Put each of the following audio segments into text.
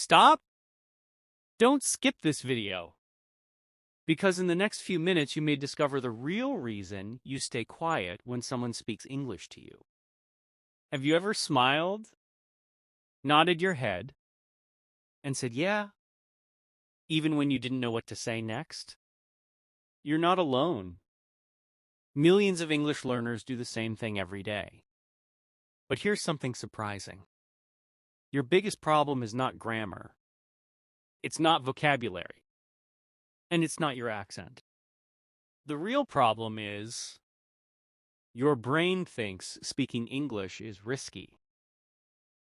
Stop! Don't skip this video, because in the next few minutes you may discover the real reason you stay quiet when someone speaks English to you. Have you ever smiled, nodded your head, and said, yeah, even when you didn't know what to say next? You're not alone. Millions of English learners do the same thing every day. But here's something surprising. Your biggest problem is not grammar. It's not vocabulary. And it's not your accent. The real problem is your brain thinks speaking English is risky.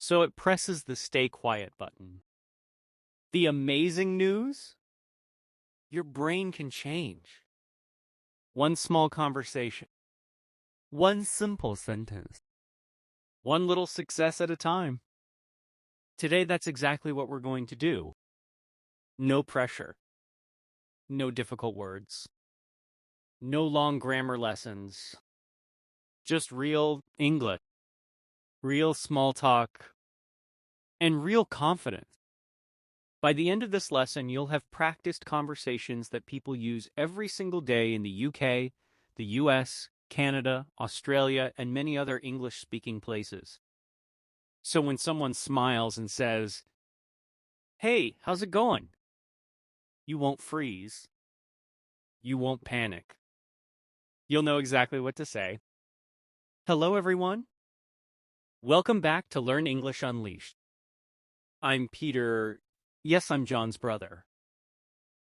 So it presses the stay quiet button. The amazing news? Your brain can change. One small conversation. One simple sentence. One little success at a time. Today, that's exactly what we're going to do. No pressure. No difficult words. No long grammar lessons. Just real English. Real small talk. And real confidence. By the end of this lesson, you'll have practiced conversations that people use every single day in the UK, the US, Canada, Australia, and many other English-speaking places. So when someone smiles and says, "Hey, how's it going?" you won't freeze. You won't panic. You'll know exactly what to say. Hello, everyone. Welcome back to Learn English Unleashed. I'm Peter. Yes, I'm John's brother.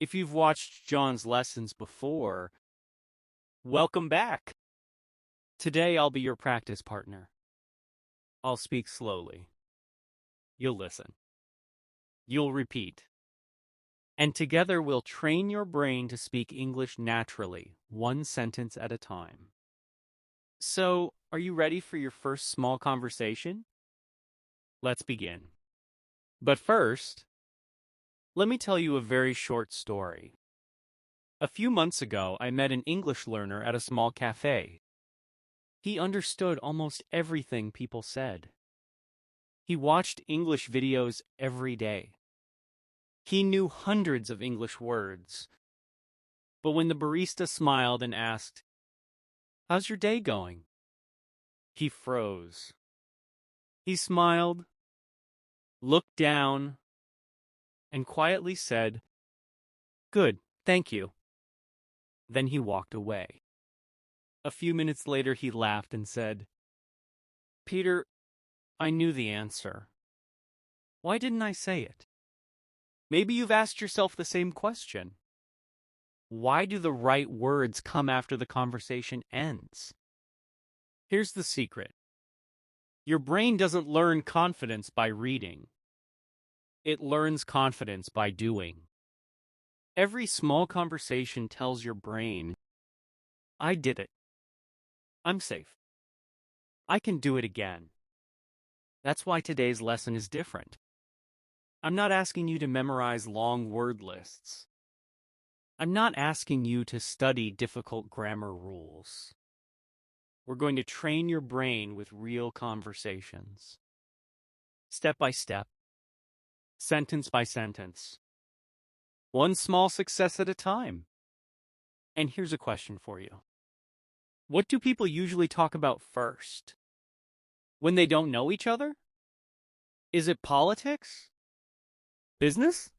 If you've watched John's lessons before, welcome back. Today I'll be your practice partner. I'll speak slowly. You'll listen. You'll repeat. And together we'll train your brain to speak English naturally, one sentence at a time. So, are you ready for your first small conversation? Let's begin. But first, let me tell you a very short story. A few months ago, I met an English learner at a small cafe. He understood almost everything people said. He watched English videos every day. He knew hundreds of English words. But when the barista smiled and asked, "How's your day going?" he froze. He smiled, looked down, and quietly said, "Good, thank you." Then he walked away. A few minutes later, he laughed and said, "Peter, I knew the answer. Why didn't I say it?" Maybe you've asked yourself the same question. Why do the right words come after the conversation ends? Here's the secret. Your brain doesn't learn confidence by reading. It learns confidence by doing. Every small conversation tells your brain, "I did it. I'm safe. I can do it again." That's why today's lesson is different. I'm not asking you to memorize long word lists. I'm not asking you to study difficult grammar rules. We're going to train your brain with real conversations. Step by step. Sentence by sentence. One small success at a time. And here's a question for you. What do people usually talk about first? When they don't know each other? Is it politics? Business?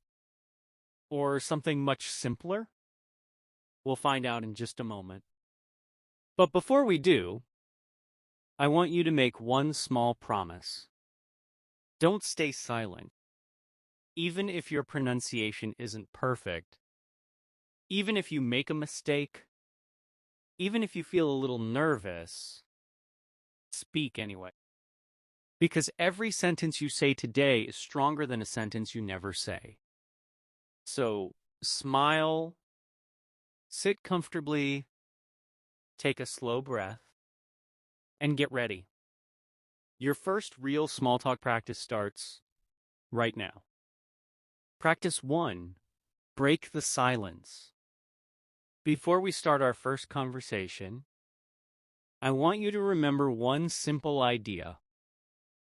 Or something much simpler? We'll find out in just a moment. But before we do, I want you to make one small promise. Don't stay silent. Even if your pronunciation isn't perfect, even if you make a mistake, even if you feel a little nervous, speak anyway. Because every sentence you say today is stronger than a sentence you never say. So smile, sit comfortably, take a slow breath, and get ready. Your first real small talk practice starts right now. Practice 1. Break the silence. Before we start our first conversation, I want you to remember one simple idea.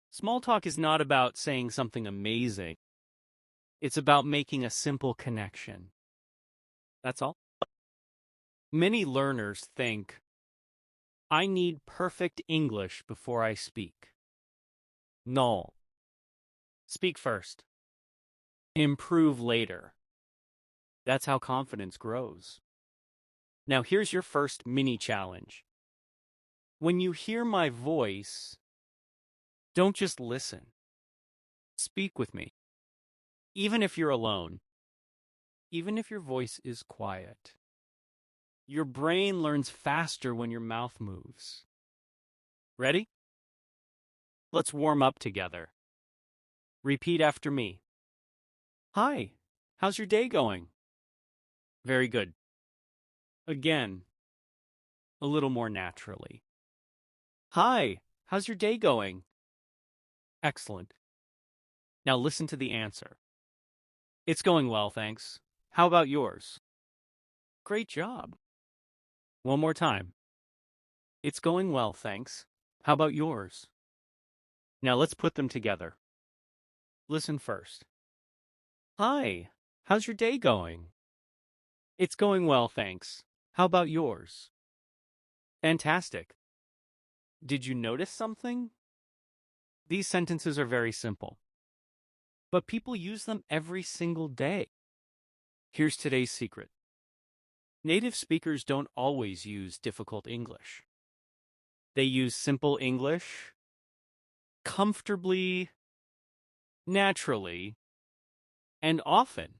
Small talk is not about saying something amazing. It's about making a simple connection. That's all. Many learners think, I need perfect English before I speak. No. Speak first. Improve later. That's how confidence grows. Now here's your first mini challenge. When you hear my voice, don't just listen. Speak with me. Even if you're alone. Even if your voice is quiet. Your brain learns faster when your mouth moves. Ready? Let's warm up together. Repeat after me. Hi, how's your day going? Very good. Again, a little more naturally. Hi, how's your day going? Excellent. Now listen to the answer. It's going well, thanks. How about yours? Great job. One more time. It's going well, thanks. How about yours? Now let's put them together. Listen first. Hi, how's your day going? It's going well, thanks. How about yours? Fantastic. Did you notice something? These sentences are very simple, but people use them every single day. Here's today's secret. Native speakers don't always use difficult English. They use simple English, comfortably, naturally, and often.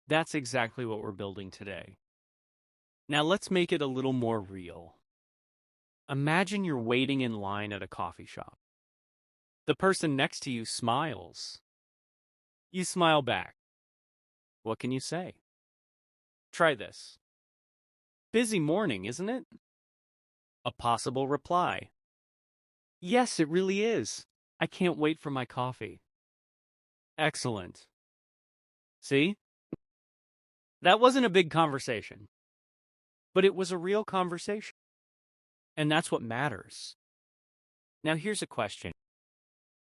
That's exactly what we're building today. Now let's make it a little more real. Imagine you're waiting in line at a coffee shop. The person next to you smiles. You smile back. What can you say? Try this. Busy morning, isn't it? A possible reply. Yes, it really is. I can't wait for my coffee. Excellent. See? That wasn't a big conversation, but it was a real conversation. And that's what matters. Now here's a question.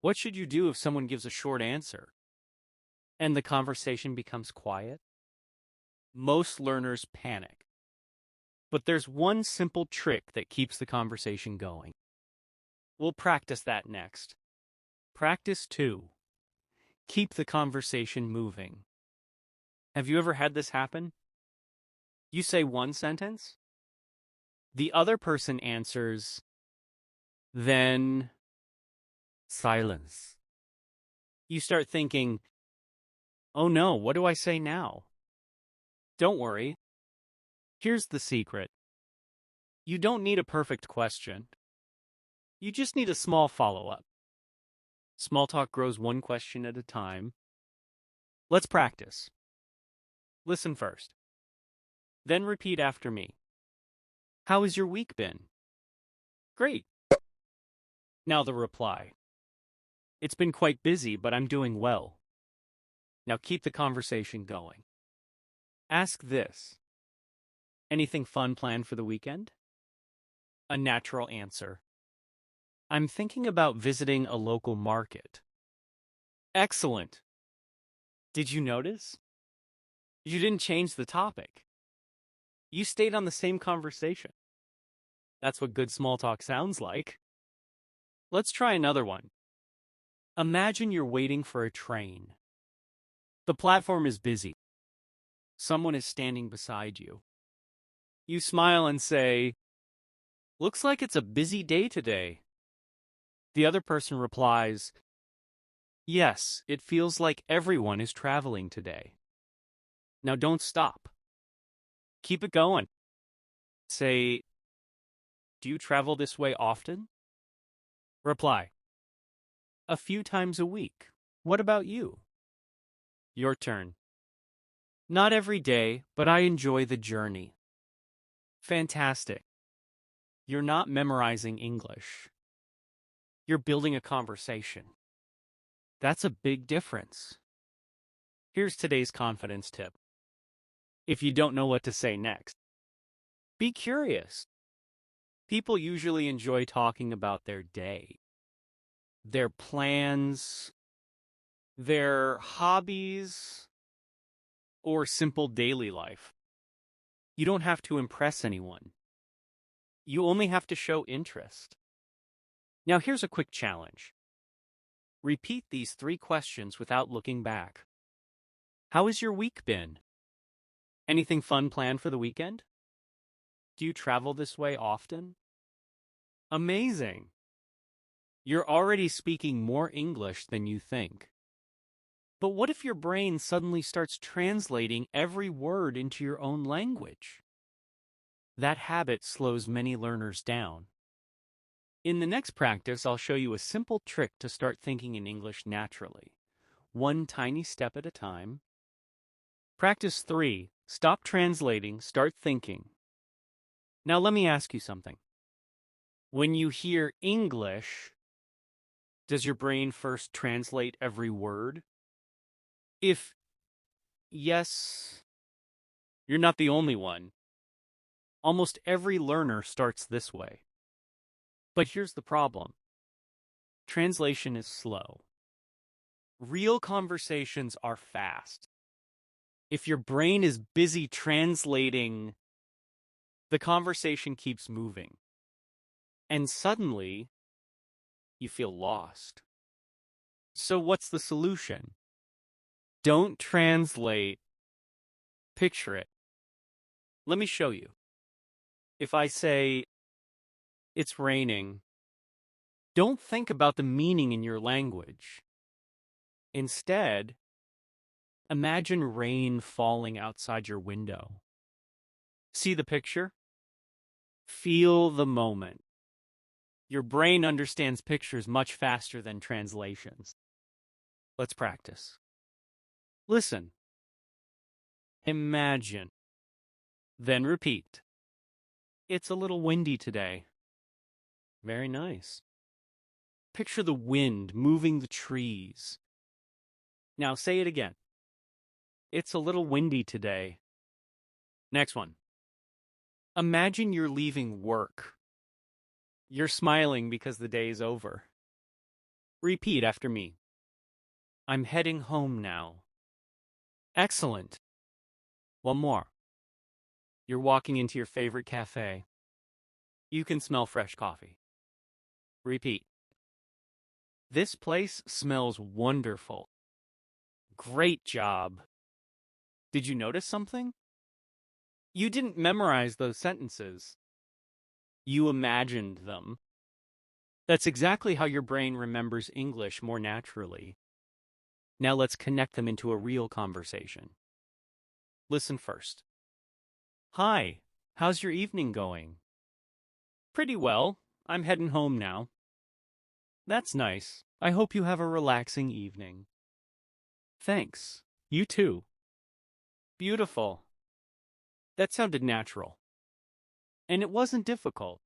What should you do if someone gives a short answer and the conversation becomes quiet? Most learners panic. But there's one simple trick that keeps the conversation going. We'll practice that next. Practice 2. Keep the conversation moving. Have you ever had this happen? You say one sentence, the other person answers, then silence. You start thinking, oh no, what do I say now? Don't worry. Here's the secret. You don't need a perfect question. You just need a small follow-up. Small talk grows one question at a time. Let's practice. Listen first. Then repeat after me. How has your week been? Great. Now the reply. It's been quite busy, but I'm doing well. Now keep the conversation going. Ask this. Anything fun planned for the weekend? A natural answer. I'm thinking about visiting a local market. Excellent. Did you notice? You didn't change the topic. You stayed on the same conversation. That's what good small talk sounds like. Let's try another one. Imagine you're waiting for a train. The platform is busy. Someone is standing beside you. You smile and say, looks like it's a busy day today. The other person replies, yes, it feels like everyone is traveling today. Now don't stop. Keep it going. Say, do you travel this way often? Reply, a few times a week. What about you? Your turn. Not every day, but I enjoy the journey. Fantastic. You're not memorizing English. You're building a conversation. That's a big difference. Here's today's confidence tip. If you don't know what to say next, be curious. People usually enjoy talking about their day, their plans, their hobbies, or simple daily life. You don't have to impress anyone. You only have to show interest. Now, here's a quick challenge. Repeat these 3 questions without looking back. How has your week been? Anything fun planned for the weekend? Do you travel this way often? Amazing! You're already speaking more English than you think. But what if your brain suddenly starts translating every word into your own language? That habit slows many learners down. In the next practice, I'll show you a simple trick to start thinking in English naturally, one tiny step at a time. Practice 3. Stop translating, start thinking. Now let me ask you something. When you hear English, does your brain first translate every word? If yes, you're not the only one. Almost every learner starts this way. But here's the problem. Translation is slow. Real conversations are fast. If your brain is busy translating, the conversation keeps moving. And suddenly, you feel lost. So what's the solution? Don't translate. Picture it. Let me show you. If I say, it's raining, don't think about the meaning in your language. Instead, imagine rain falling outside your window. See the picture? Feel the moment. Your brain understands pictures much faster than translations. Let's practice. Listen. Imagine. Then repeat. It's a little windy today. Very nice. Picture the wind moving the trees. Now say it again. It's a little windy today. Next one. Imagine you're leaving work. You're smiling because the day is over. Repeat after me. I'm heading home now. Excellent. One more. You're walking into your favorite cafe. You can smell fresh coffee. Repeat. This place smells wonderful. Great job. Did you notice something? You didn't memorize those sentences. You imagined them. That's exactly how your brain remembers English more naturally. Now let's connect them into a real conversation. Listen first. Hi, how's your evening going? Pretty well. I'm heading home now. That's nice. I hope you have a relaxing evening. Thanks. You too. Beautiful. That sounded natural. And it wasn't difficult.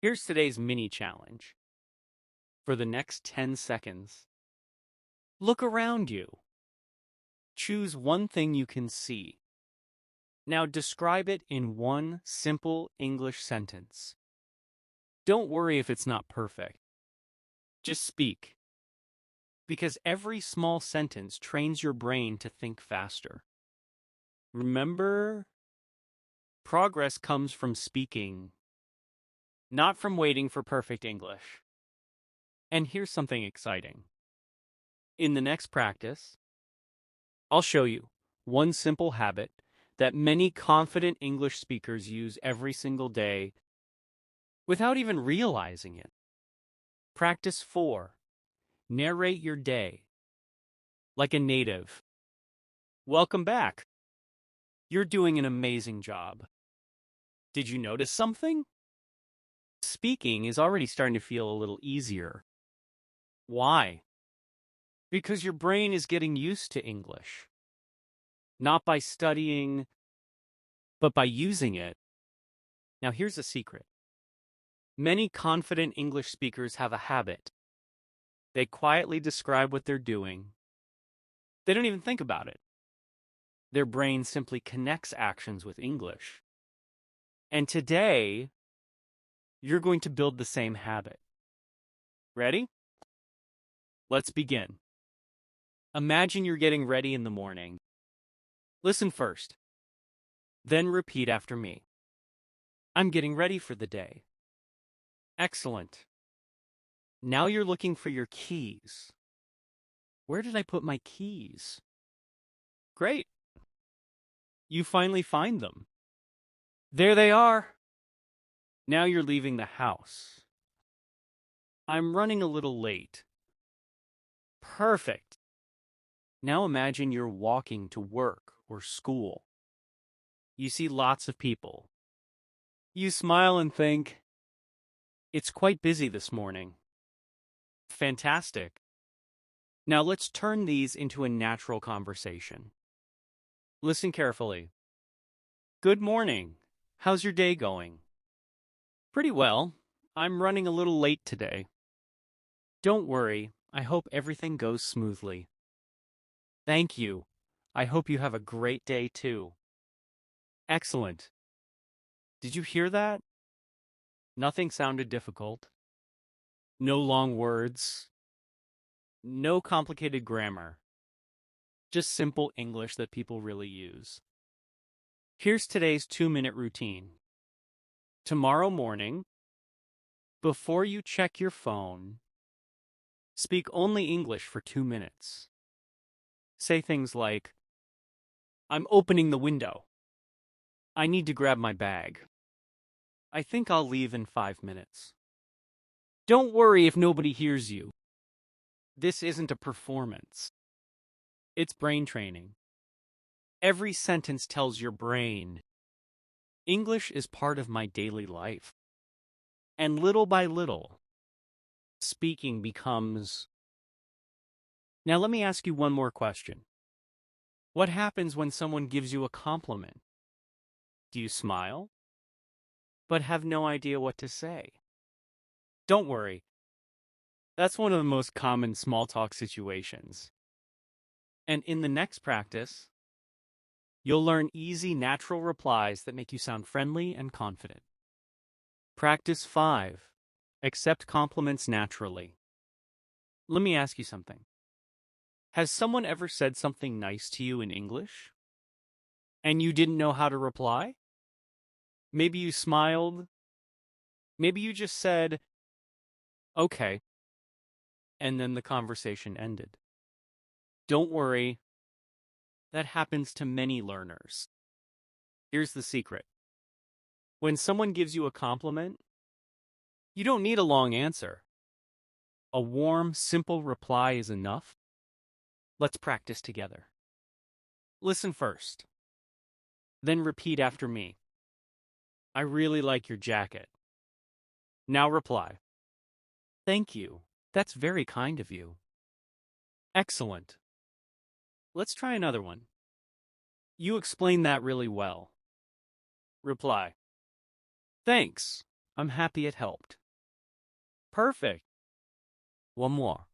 Here's today's mini challenge. For the next 10 seconds, look around you. Choose one thing you can see. Now describe it in one simple English sentence. Don't worry if it's not perfect. Just speak. Because every small sentence trains your brain to think faster. Remember, progress comes from speaking, not from waiting for perfect English. And here's something exciting. In the next practice, I'll show you one simple habit that many confident English speakers use every single day without even realizing it. Practice 4. Narrate your day like a native. Welcome back. You're doing an amazing job. Did you notice something? Speaking is already starting to feel a little easier. Why? Because your brain is getting used to English. Not by studying, but by using it. Now here's a secret. Many confident English speakers have a habit. They quietly describe what they're doing. They don't even think about it. Their brain simply connects actions with English. And today, you're going to build the same habit. Ready? Let's begin. Imagine you're getting ready in the morning. Listen first, then repeat after me. I'm getting ready for the day. Excellent. Now you're looking for your keys. Where did I put my keys? Great. You finally find them. There they are. Now you're leaving the house. I'm running a little late. Perfect. Now imagine you're walking to work or school. You see lots of people. You smile and think, it's quite busy this morning. Fantastic. Now let's turn these into a natural conversation. Listen carefully. Good morning. How's your day going? Pretty well. I'm running a little late today. Don't worry. I hope everything goes smoothly. Thank you. I hope you have a great day too. Excellent. Did you hear that? Nothing sounded difficult. No long words. No complicated grammar. Just simple English that people really use. Here's today's 2-minute routine. Tomorrow morning, before you check your phone, speak only English for 2 minutes. Say things like, I'm opening the window. I need to grab my bag. I think I'll leave in 5 minutes. Don't worry if nobody hears you. This isn't a performance. It's brain training. Every sentence tells your brain, English is part of my daily life. And little by little, speaking becomes... Now let me ask you one more question. What happens when someone gives you a compliment? Do you smile, but have no idea what to say? Don't worry. That's one of the most common small talk situations. And in the next practice, you'll learn easy, natural replies that make you sound friendly and confident. Practice 5. Accept compliments naturally. Let me ask you something. Has someone ever said something nice to you in English? And you didn't know how to reply? Maybe you smiled. Maybe you just said, okay, and then the conversation ended. Don't worry. That happens to many learners. Here's the secret. When someone gives you a compliment, you don't need a long answer. A warm, simple reply is enough. Let's practice together. Listen first. Then repeat after me. I really like your jacket. Now reply. Thank you. That's very kind of you. Excellent. Let's try another one. You explained that really well. Reply. Thanks. I'm happy it helped. Perfect. One more.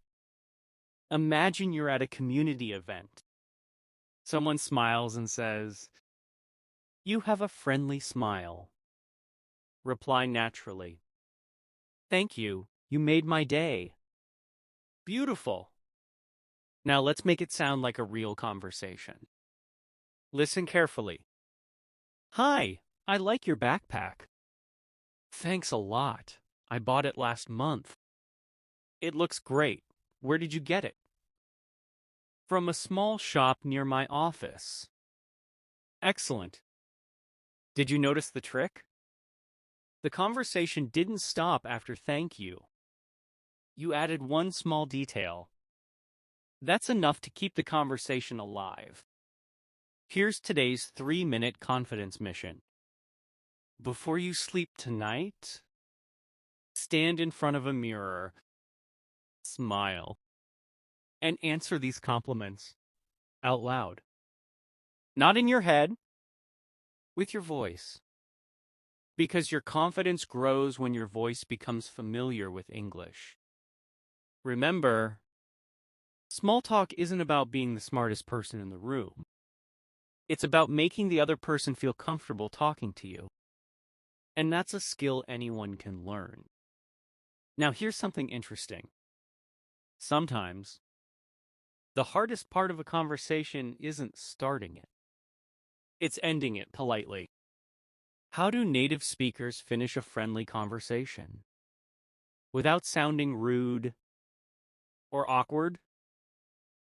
Imagine you're at a community event. Someone smiles and says, you have a friendly smile. Reply naturally. Thank you. You made my day. Beautiful. Now let's make it sound like a real conversation. Listen carefully. Hi, I like your backpack. Thanks a lot. I bought it last month. It looks great. Where did you get it? From a small shop near my office. Excellent. Did you notice the trick? The conversation didn't stop after thank you. You added one small detail. That's enough to keep the conversation alive. Here's today's 3-minute confidence mission. Before you sleep tonight, stand in front of a mirror, smile, and answer these compliments out loud. Not in your head, with your voice. Because your confidence grows when your voice becomes familiar with English. Remember, small talk isn't about being the smartest person in the room. It's about making the other person feel comfortable talking to you. And that's a skill anyone can learn. Now here's something interesting. Sometimes, The hardest part of a conversation isn't starting it, it's ending it politely. How do native speakers finish a friendly conversation without sounding rude or awkward?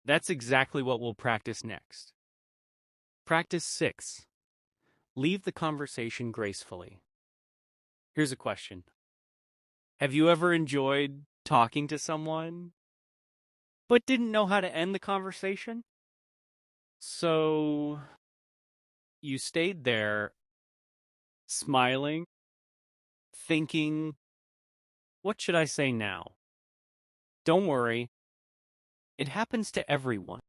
That's exactly what we'll practice next. Practice 6. Leave the conversation gracefully. Here's a question. Have you ever enjoyed talking to someone, but didn't know how to end the conversation? So you stayed there, smiling, thinking, what should I say now? Don't worry, it happens to everyone.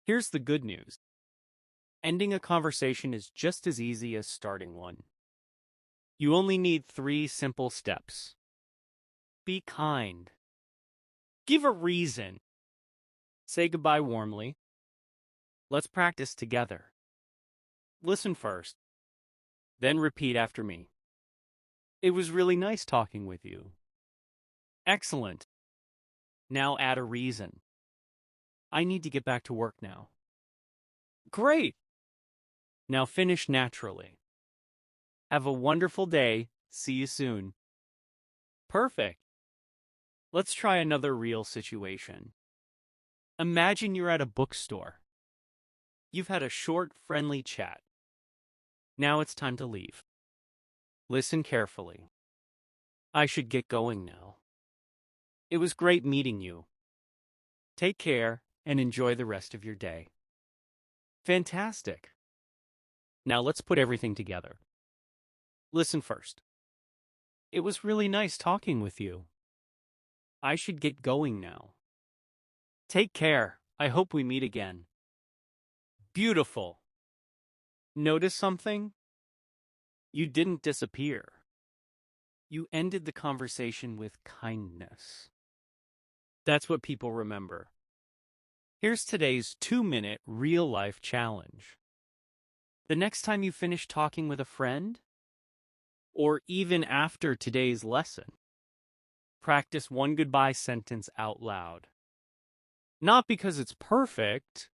Here's the good news. Ending a conversation is just as easy as starting one. You only need 3 simple steps. Be kind. Give a reason. Say goodbye warmly. Let's practice together. Listen first, then repeat after me. It was really nice talking with you. Excellent. Now add a reason. I need to get back to work now. Great. Now finish naturally. Have a wonderful day. See you soon. Perfect. Let's try another real situation. Imagine you're at a bookstore. You've had a short, friendly chat. Now it's time to leave. Listen carefully. I should get going now. It was great meeting you. Take care and enjoy the rest of your day. Fantastic. Now let's put everything together. Listen first. It was really nice talking with you. I should get going now. Take care. I hope we meet again. Beautiful. Notice something? You didn't disappear. You ended the conversation with kindness. That's what people remember. Here's today's 2-minute real-life challenge. The next time you finish talking with a friend, or even after today's lesson, practice one goodbye sentence out loud. Not because it's perfect,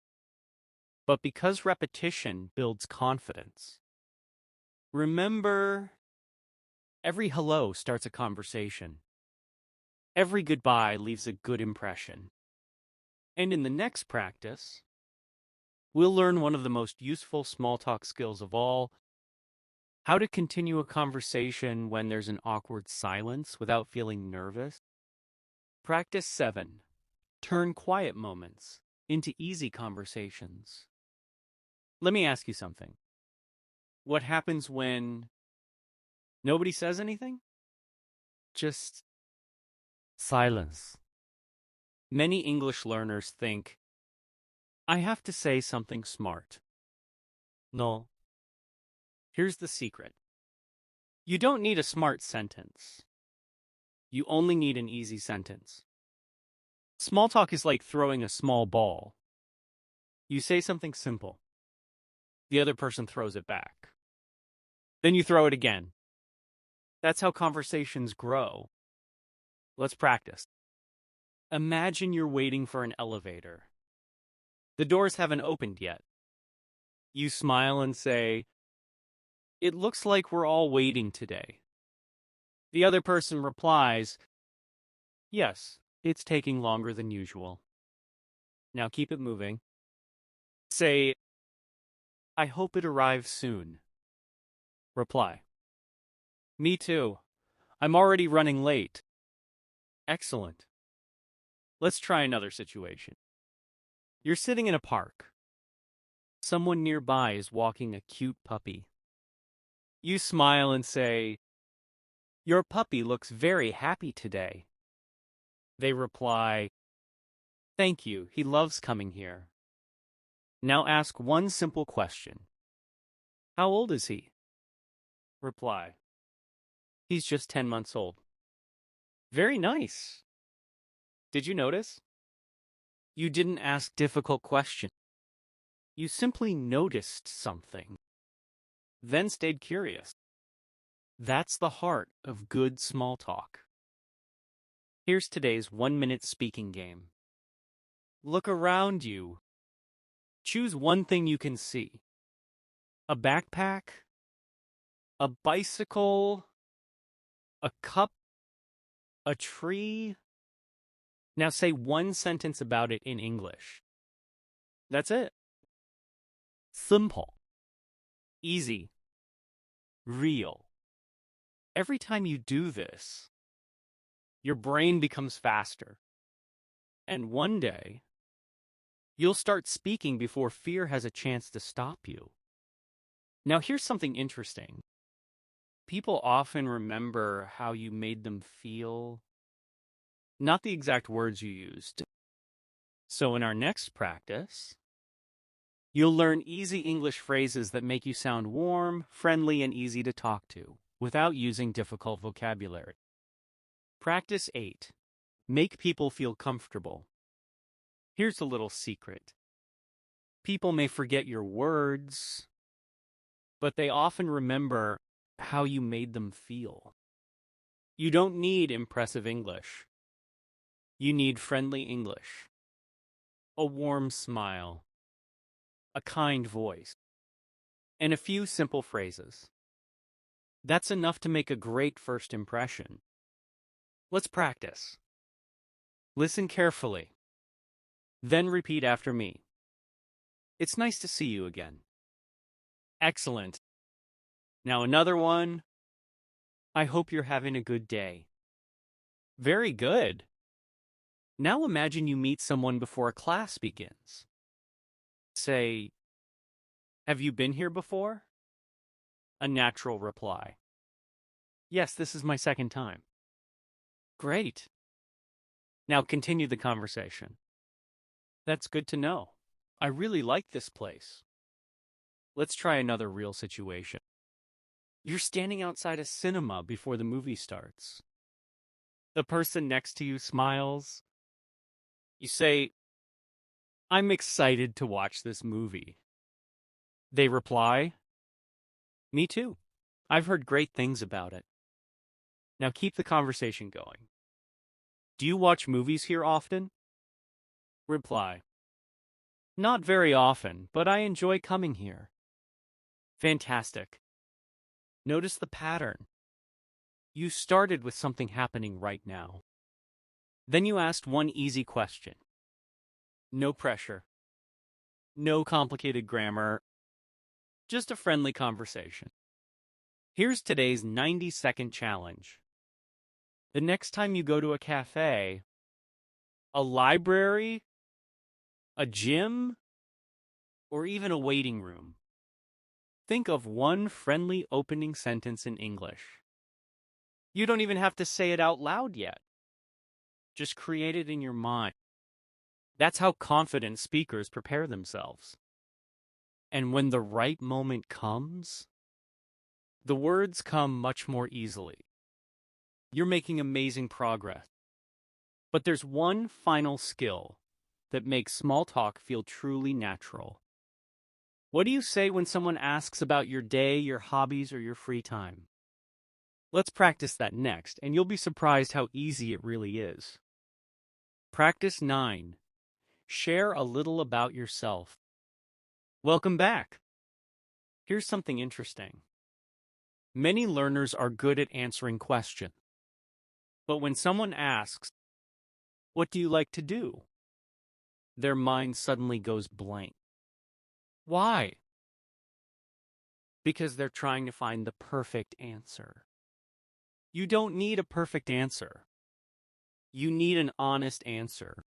but because repetition builds confidence. Remember, every hello starts a conversation. Every goodbye leaves a good impression. And in the next practice, we'll learn one of the most useful small talk skills of all: how to continue a conversation when there's an awkward silence without feeling nervous. Practice 7. Turn quiet moments into easy conversations. Let me ask you something. What happens when nobody says anything? Just silence. Many English learners think, I have to say something smart. No. Here's the secret. You don't need a smart sentence. You only need an easy sentence. Small talk is like throwing a small ball. You say something simple. The other person throws it back. Then you throw it again. That's how conversations grow. Let's practice. Imagine you're waiting for an elevator. The doors haven't opened yet. You smile and say, it looks like we're all waiting today. The other person replies, yes, it's taking longer than usual. Now keep it moving. Say, I hope it arrives soon. Reply, me too. I'm already running late. Excellent. Let's try another situation. You're sitting in a park. Someone nearby is walking a cute puppy. You smile and say, your puppy looks very happy today. They reply, thank you, he loves coming here. Now ask one simple question. How old is he? Reply, he's just 10 months old. Very nice. Did you notice? You didn't ask difficult questions. You simply noticed something, then stayed curious. That's the heart of good small talk. Here's today's 1-minute speaking game. Look around you. Choose one thing you can see. A backpack, a bicycle, a cup, a tree. Now say one sentence about it in English. That's it. Simple, easy, real. Every time you do this, your brain becomes faster. And one day, you'll start speaking before fear has a chance to stop you. Now, here's something interesting. People often remember how you made them feel, not the exact words you used. So in our next practice, you'll learn easy English phrases that make you sound warm, friendly, and easy to talk to without using difficult vocabulary. Practice 8. Make people feel comfortable. Here's a little secret. People may forget your words, but they often remember how you made them feel. You don't need impressive English. You need friendly English. A warm smile. A kind voice. And a few simple phrases. That's enough to make a great first impression. Let's practice. Listen carefully. Then repeat after me. It's nice to see you again. Excellent. Now another one. I hope you're having a good day. Very good. Now imagine you meet someone before a class begins. Say, have you been here before? A natural reply. Yes, this is my second time. Great. Now continue the conversation. That's good to know. I really like this place. Let's try another real situation. You're standing outside a cinema before the movie starts. The person next to you smiles. You say, I'm excited to watch this movie. They reply, me too. I've heard great things about it. Now keep the conversation going. Do you watch movies here often? Reply, not very often, but I enjoy coming here. Fantastic. Notice the pattern. You started with something happening right now. Then you asked one easy question. No pressure. No complicated grammar. Just a friendly conversation. Here's today's 90-second challenge. The next time you go to a cafe, a library, a gym, or even a waiting room, think of one friendly opening sentence in English. You don't even have to say it out loud yet. Just create it in your mind. That's how confident speakers prepare themselves. And when the right moment comes, the words come much more easily. You're making amazing progress. But there's one final skill that makes small talk feel truly natural. What do you say when someone asks about your day, your hobbies, or your free time? Let's practice that next, and you'll be surprised how easy it really is. Practice 9. Share a little about yourself. Welcome back. Here's something interesting. Many learners are good at answering questions. But when someone asks, what do you like to do? Their mind suddenly goes blank. Why? Because they're trying to find the perfect answer. You don't need a perfect answer. You need an honest answer.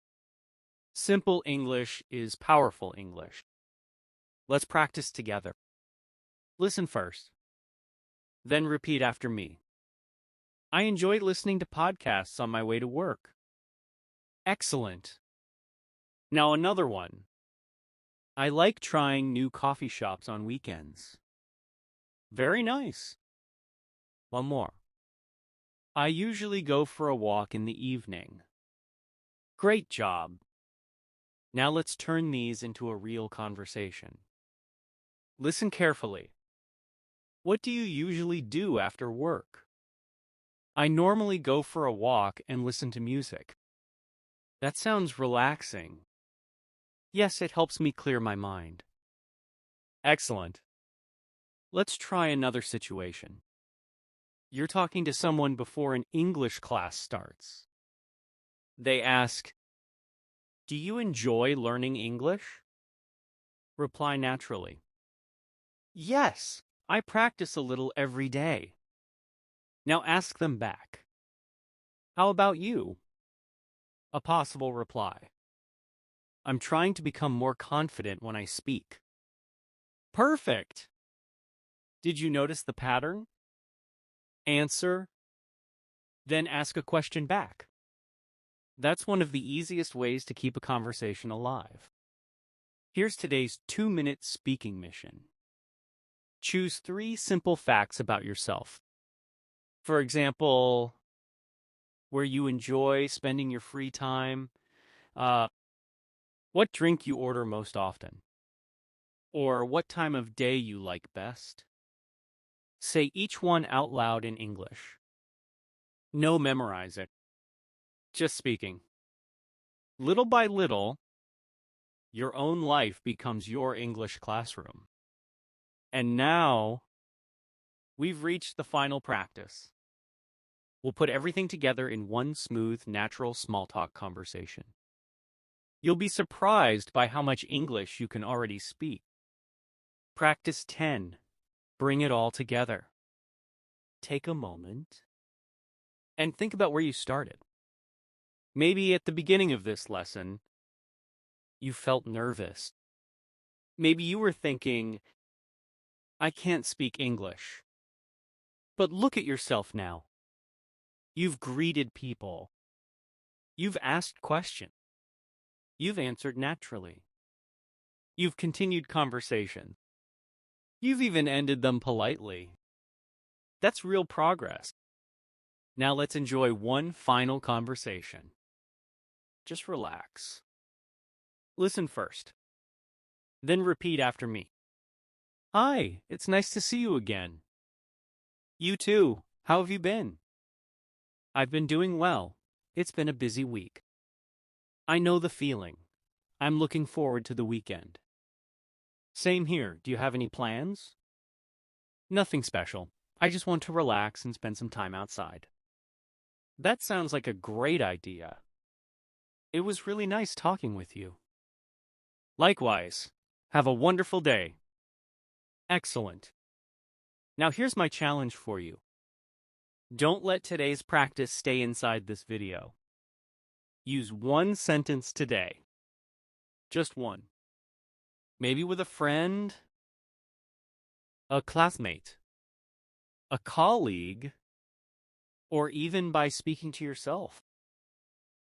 Simple English is powerful English. Let's practice together. Listen first. Then repeat after me. I enjoy listening to podcasts on my way to work. Excellent. Now another one. I like trying new coffee shops on weekends. Very nice. One more. I usually go for a walk in the evening. Great job. Now let's turn these into a real conversation. Listen carefully. What do you usually do after work? I normally go for a walk and listen to music. That sounds relaxing. Yes, it helps me clear my mind. Excellent. Let's try another situation. You're talking to someone before an English class starts. They ask, "Do you enjoy learning English?" Reply naturally, "Yes, I practice a little every day." Now ask them back, "How about you?" A possible reply, "I'm trying to become more confident when I speak." Perfect! Did you notice the pattern? Answer, then ask a question back. That's one of the easiest ways to keep a conversation alive. Here's today's 2-minute speaking mission. Choose 3 simple facts about yourself. For example, where you enjoy spending your free time, uh, what drink you order most often, or what time of day you like best. Say each one out loud in English. No memorize it, just speaking. Little by little, your own life becomes your English classroom. And now, we've reached the final practice. We'll put everything together in one smooth, natural small talk conversation. You'll be surprised by how much English you can already speak. Practice 10. Bring it all together. Take a moment and think about where you started. Maybe at the beginning of this lesson, you felt nervous. Maybe you were thinking, "I can't speak English." But look at yourself now. You've greeted people. You've asked questions. You've answered naturally. You've continued conversation. You've even ended them politely. That's real progress. Now let's enjoy one final conversation. Just relax. Listen first. Then repeat after me. "Hi, it's nice to see you again." "You too. How have you been?" "I've been doing well. It's been a busy week." "I know the feeling. I'm looking forward to the weekend." "Same here. Do you have any plans?" "Nothing special. I just want to relax and spend some time outside." That sounds like a great idea. It was really nice talking with you. Likewise. Have a wonderful day. Excellent. Now here's my challenge for you. Don't let today's practice stay inside this video. Use one sentence today. Just one. Maybe with a friend, a classmate, a colleague, or even by speaking to yourself.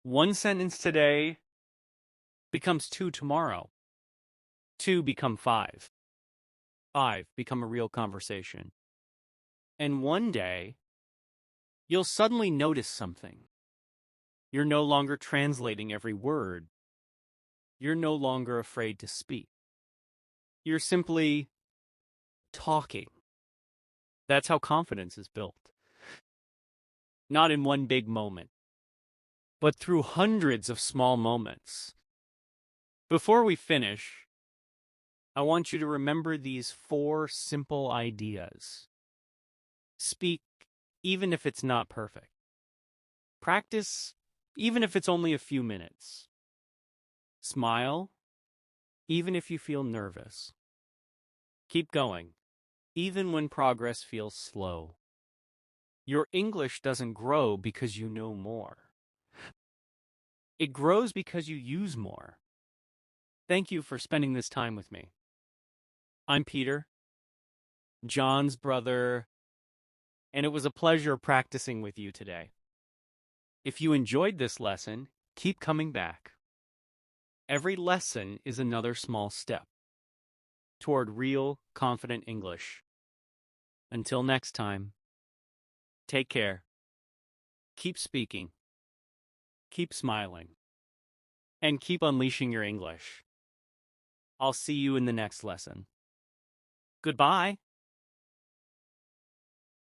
One sentence today becomes 2 tomorrow. 2 become 5. 5 become a real conversation. And one day, you'll suddenly notice something. You're no longer translating every word. You're no longer afraid to speak. You're simply talking. That's how confidence is built. Not in one big moment, but through hundreds of small moments. Before we finish, I want you to remember these 4 simple ideas. Speak even if it's not perfect. Practice even if it's only a few minutes. Smile even if you feel nervous. Keep going, even when progress feels slow. Your English doesn't grow because you know more. It grows because you use more. Thank you for spending this time with me. I'm Peter, John's brother, and it was a pleasure practicing with you today. If you enjoyed this lesson, keep coming back. Every lesson is another small step toward real, confident English. Until next time, take care. Keep speaking. Keep smiling. And keep unleashing your English. I'll see you in the next lesson. Goodbye.